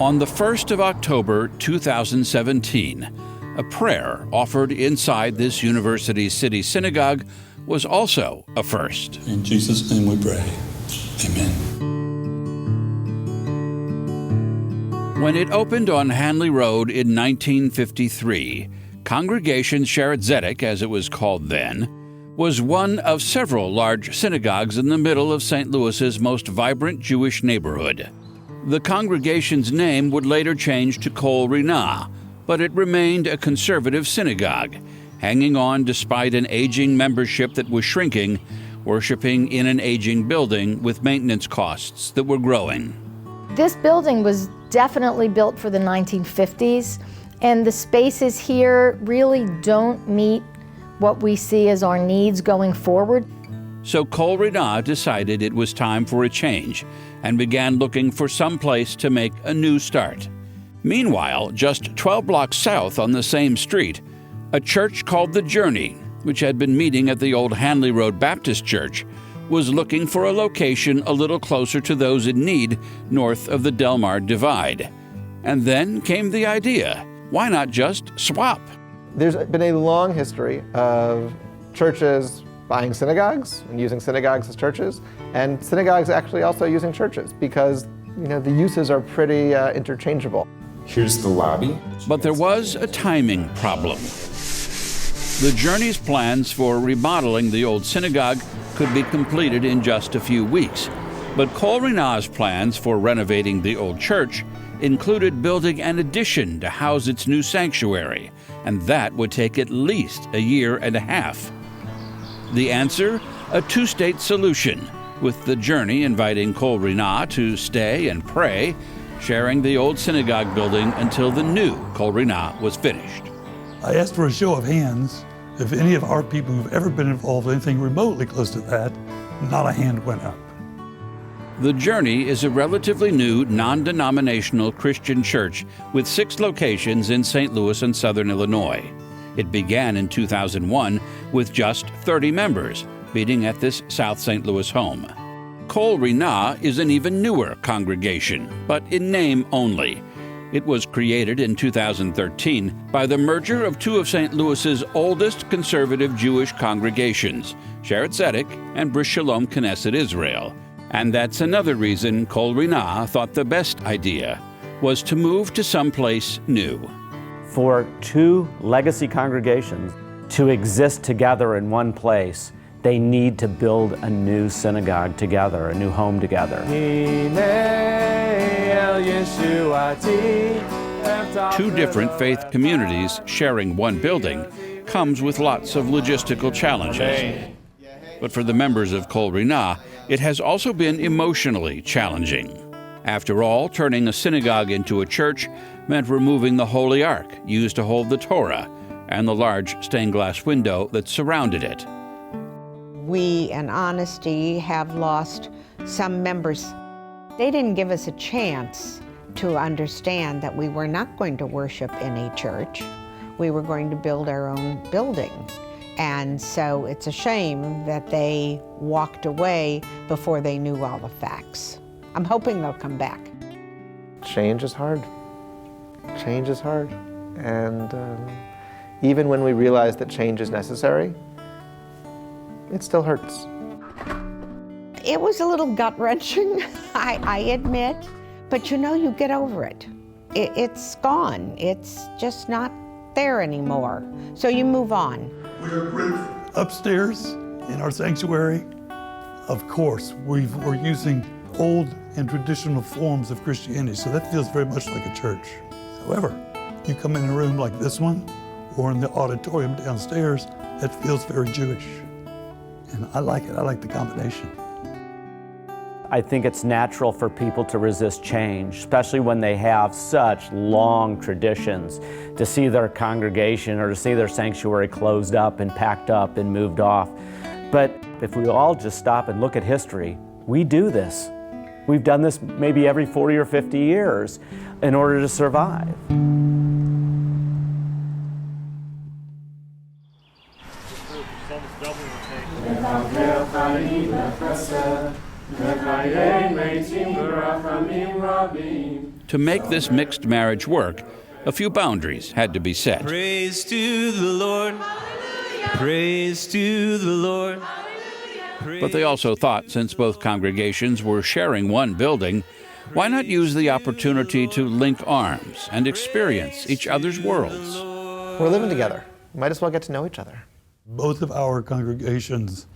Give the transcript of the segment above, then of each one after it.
On the 1st of October 2017, a prayer offered inside this University City Synagogue was also a first. In Jesus' name we pray. Amen. When it opened on Hanley Road in 1953, Congregation Sheretz Zedek, as it was called then, was one of several large synagogues in the middle of St. Louis's most vibrant Jewish neighborhood. The congregation's name would later change to Kol Rinah, but it remained a conservative synagogue, hanging on despite an aging membership that was shrinking, worshiping in an aging building with maintenance costs that were growing. This building was definitely built for the 1950s, and the spaces here really don't meet what we see as our needs going forward. So Kol Rinah decided it was time for a change and began looking for some place to make a new start. Meanwhile, just 12 blocks south on the same street, a church called The Journey, which had been meeting at the old Hanley Road Baptist Church, was looking for a location a little closer to those in need north of the Delmar Divide. And then came the idea, why not just swap? There's been a long history of churches buying synagogues and using synagogues as churches, and synagogues actually also using churches because, the uses are pretty interchangeable. Here's the lobby. But there was a timing problem. The Journey's plans for remodeling the old synagogue could be completed in just a few weeks, but Kol Rinah's plans for renovating the old church included building an addition to house its new sanctuary, and that would take at least a year and a half. The answer? A two-state solution, with The Journey inviting Kol Rinah to stay and pray, sharing the old synagogue building until the new Kol Rinah was finished. I asked for a show of hands if any of our people who've ever been involved in anything remotely close to that. Not a hand went up. The Journey is a relatively new, non-denominational Christian church with 6 locations in St. Louis and Southern Illinois. It began in 2001 with just 30 members, meeting at this South St. Louis home. Kol Rinah is an even newer congregation, but in name only. It was created in 2013 by the merger of 2 of St. Louis's oldest conservative Jewish congregations, Sheretz Zedek and Bris Shalom Knesset Israel. And that's another reason Kol Rinah thought the best idea was to move to someplace new. For 2 legacy congregations to exist together in one place, they need to build a new synagogue together, a new home together. 2 different faith communities sharing one building comes with lots of logistical challenges. But for the members of Kol Rinah, it has also been emotionally challenging. After all, turning a synagogue into a church meant removing the Holy Ark used to hold the Torah and the large stained glass window that surrounded it. We, in honesty, have lost some members. They didn't give us a chance to understand that we were not going to worship in a church. We were going to build our own building. And so it's a shame that they walked away before they knew all the facts. I'm hoping they'll come back. Change is hard. Change is hard. And even when we realize that change is necessary, it still hurts. It was a little gut-wrenching, I admit, but you get over it. It's gone. It's just not there anymore. So you move on. We are grateful. Upstairs in our sanctuary, of course, we're using old and traditional forms of Christianity, so that feels very much like a church. However, you come in a room like this one, or in the auditorium downstairs, that feels very Jewish. And I like it. I like the combination. I think it's natural for people to resist change, especially when they have such long traditions, to see their congregation or to see their sanctuary closed up and packed up and moved off. But if we all just stop and look at history, we do this. We've done this maybe every 40 or 50 years in order to survive. To make this mixed marriage work, a few boundaries had to be set. Praise to the Lord. Praise to the Lord. But they also thought, since both congregations were sharing one building, why not use the opportunity to link arms and experience each other's worlds? We're living together. Might as well get to know each other. Both of our congregations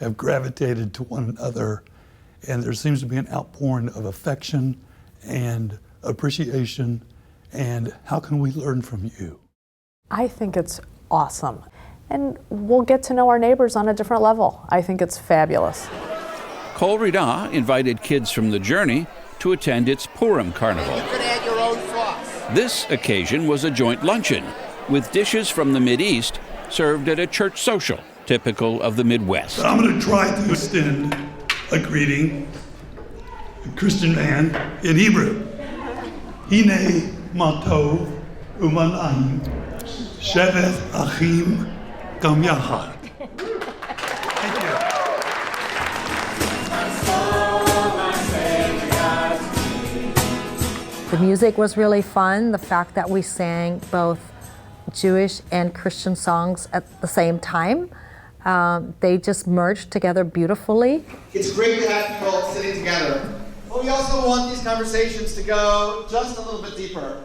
have gravitated to one another, and there seems to be an outpouring of affection and appreciation, and how can we learn from you? I think it's awesome. And we'll get to know our neighbors on a different level. I think it's fabulous. Kol Rinah invited kids from the Journey to attend its Purim Carnival. You can add your own sauce. This occasion was a joint luncheon with dishes from the Mideast served at a church social, typical of the Midwest. I'm going to try to extend a greeting, a Christian man in Hebrew. Hine matov umanayim shevet achim gam yachad. Thank you. The music was really fun. The fact that we sang both Jewish and Christian songs at the same time, they just merged together beautifully. It's great to have people sitting together, but we also want these conversations to go just a little bit deeper.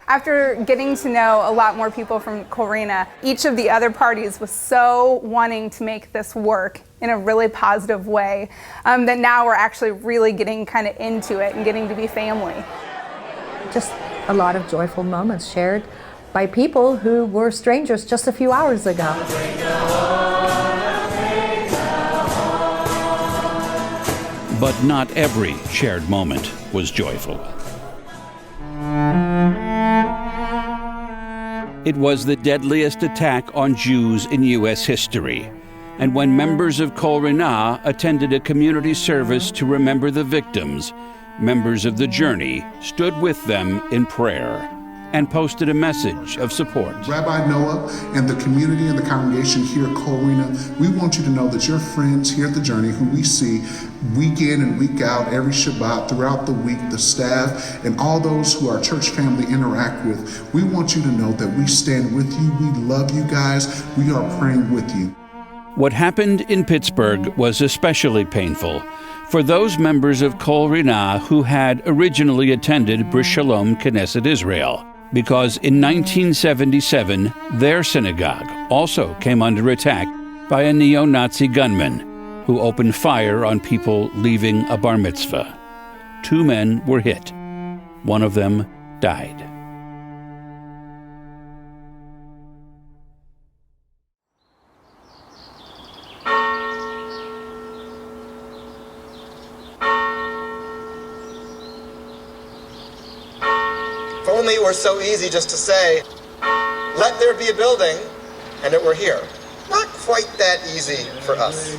After getting to know a lot more people from Kol Rinah, each of the other parties was so wanting to make this work in a really positive way that now we're actually really getting kind of into it and getting to be family. Just a lot of joyful moments shared by people who were strangers just a few hours ago. But not every shared moment was joyful. It was the deadliest attack on Jews in U.S. history. And when members of Kol Rinah attended a community service to remember the victims, members of the Journey stood with them in prayer and posted a message of support. Rabbi Noah and the community and the congregation here at Kol Rinah, we want you to know that your friends here at the Journey, who we see week in and week out, every Shabbat, throughout the week, the staff, and all those who our church family interact with, we want you to know that we stand with you, we love you guys, we are praying with you. What happened in Pittsburgh was especially painful for those members of Kol Rinah who had originally attended Bris Shalom Knesset Israel, because in 1977, their synagogue also came under attack by a neo-Nazi gunman who opened fire on people leaving a bar mitzvah. 2 men were hit. One of them died. If only it were so easy just to say, let there be a building, and it were here. Not quite that easy for us.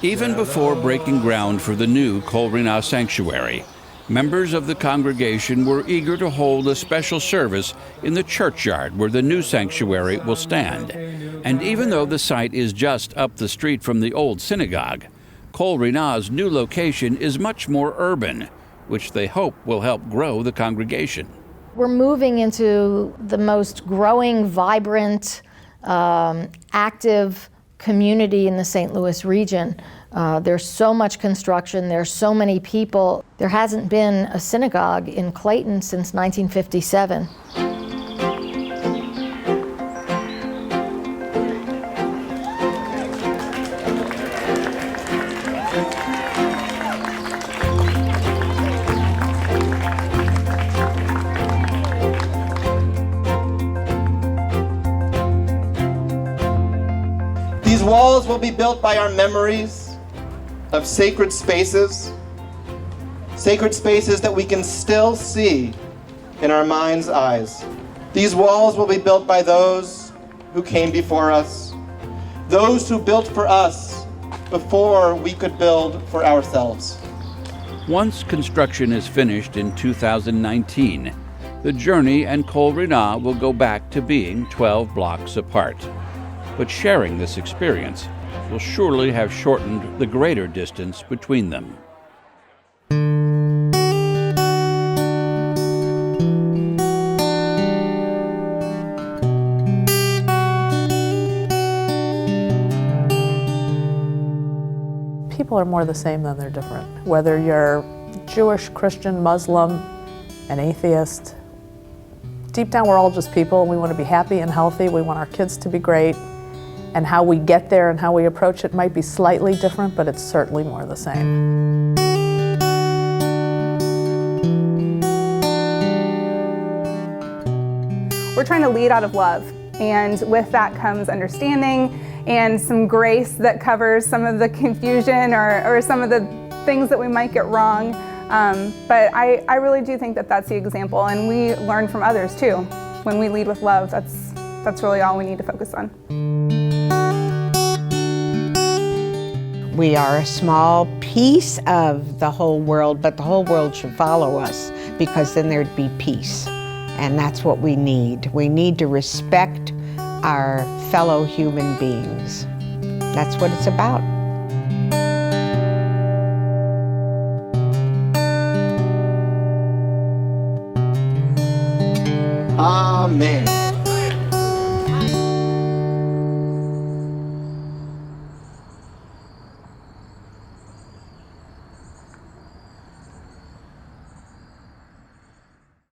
Even before breaking ground for the new Kol Rinah sanctuary, members of the congregation were eager to hold a special service in the churchyard where the new sanctuary will stand. And even though the site is just up the street from the old synagogue, Kol Rinah's new location is much more urban, which they hope will help grow the congregation. We're moving into the most growing, vibrant, active community in the St. Louis region. There's so much construction, there's so many people. There hasn't been a synagogue in Clayton since 1957. These walls will be built by our memories of sacred spaces that we can still see in our mind's eyes. These walls will be built by those who came before us, those who built for us before we could build for ourselves. Once construction is finished in 2019, the Journey and Kol Rinah will go back to being 12 blocks apart. But sharing this experience will surely have shortened the greater distance between them. People are more the same than they're different. Whether you're Jewish, Christian, Muslim, an atheist, deep down we're all just people and we want to be happy and healthy. We want our kids to be great. And how we get there and how we approach it might be slightly different, but it's certainly more the same. We're trying to lead out of love, and with that comes understanding and some grace that covers some of the confusion or some of the things that we might get wrong. But I really do think that that's the example, and we learn from others too. When we lead with love, that's really all we need to focus on. We are a small piece of the whole world, but the whole world should follow us because then there'd be peace. And that's what we need. We need to respect our fellow human beings. That's what it's about. Amen.